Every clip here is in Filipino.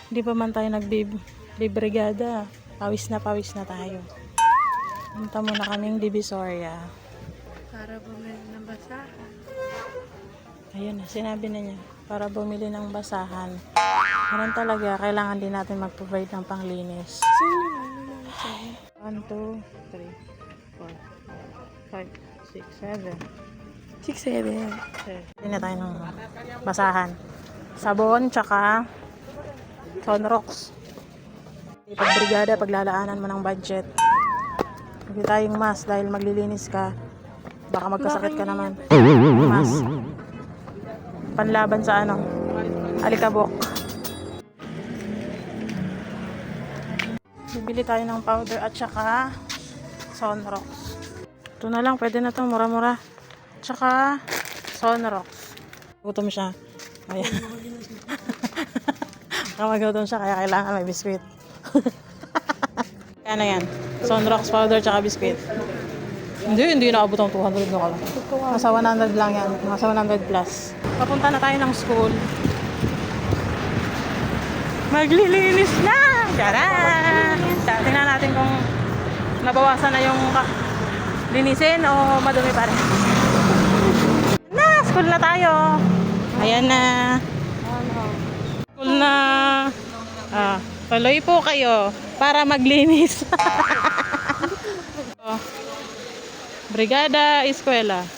Hindi pa man tayo nagbibrigada. Pawis na tayo. Punta muna kaming Divisoria. Para bumili ng basahan. Ayun na, sinabi na niya. Para bumili ng basahan. Ganun talaga, kailangan din natin mag-provide ng panglinis. Sino naman yung basahan? 1, 2, 3, 4, 5, 6, 7. 6-7. Hindi na tayo ng basahan. Sabon, tsaka Sunrox. Pag brigada, paglalaanan mo ng budget. Hindi tayong mask dahil maglilinis ka. Baka magkasakit ka naman. Mask. Panlaban sa alikabok. Bibili tayo ng powder at saka Sunrox. Ito na lang, pwede na to, mura-mura. Tsaka Sunrox. Gutom siya. Ayan. Magutom siya kaya kailangan may biskwit. Ano yan? Sunrox powder tsaka biskwit. Hindi naabot ang 200 na lang. Nasa 100 lang yan. Nasa 100 plus. Papunta na tayo ng school. Maglilinis na! Tara! Tingnan natin kung nabawasan na yung linisin o madumi pa rin. School na tayo. Ayan na. School na. Tuloy po kayo para maglinis. Brigada, eskwela.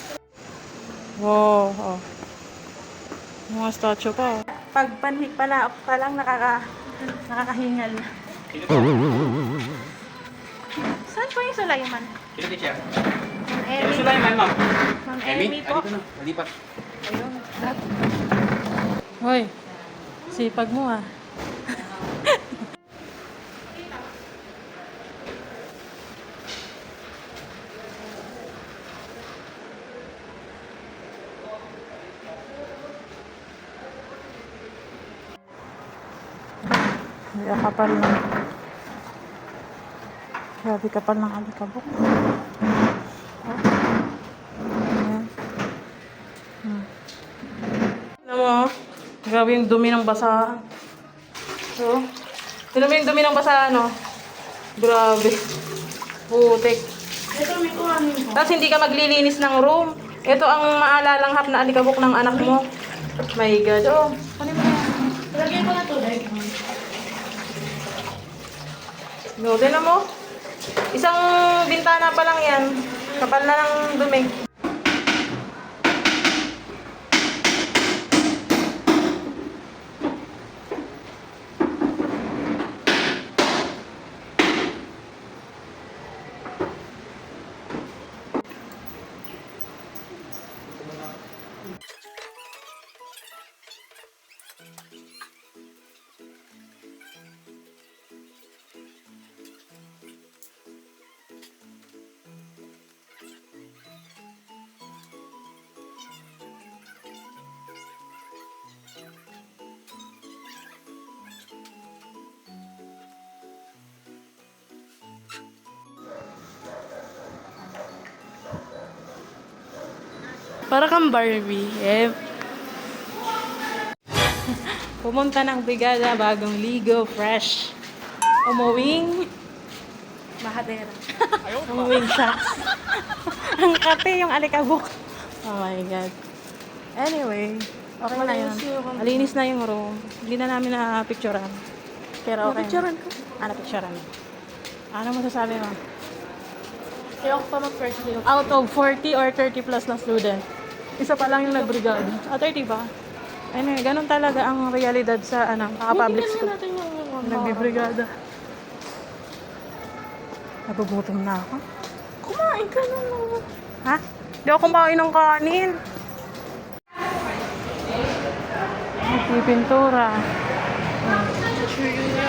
Wow. Mga statue pa. Pag panhik pa lang nakakahingal. Saan po yung Sulaiman? Sino teacher? Ma'am Sino Emmy. Sulaiman, ma'am? Ma'am Emmy po. Dito na. Malipat. Ayun. Hoy, sipag mo ah. Ay, kapal na. Grabe kapal ng alikabok. Ayan. Alam mo, grabe yung dumi ng basahan. So, alam mo yung dumi ng basahan, no? Grabe. Putik. Ito may kuhanin ko. Tapos hindi ka maglilinis ng room. Ito ang maalalanghap na alikabok ng anak mo. My God. Oh, ano mo yan? Lagyan ko na tubig. No, tignan mo. Isang bintana pa lang yan. Kapal na ng dumi. Para kang Barbie. Pumunta ng brigada, bagong ligo, fresh. Umuwing Mahadera. umuwing shocks. Ang kape yung alikabok. Oh my God. Anyway, okay na yun. Malinis na yung room. Hindi na namin na-picturean. Pero okay. Napicturean ko. Na-picturean. Ano masasabi mo? Ayoko pa mag-first day. Out of 40 or 30 plus na student, isa pa lang yung nagbrigada. 30 ba? Anyway, ganun talaga ang realidad sa public school. natin yung Nagbibrigada. Nagugutom na ako. Kumain ka na naman. Ha? Hindi ako kumain ng kanin. May pintura. Sure yun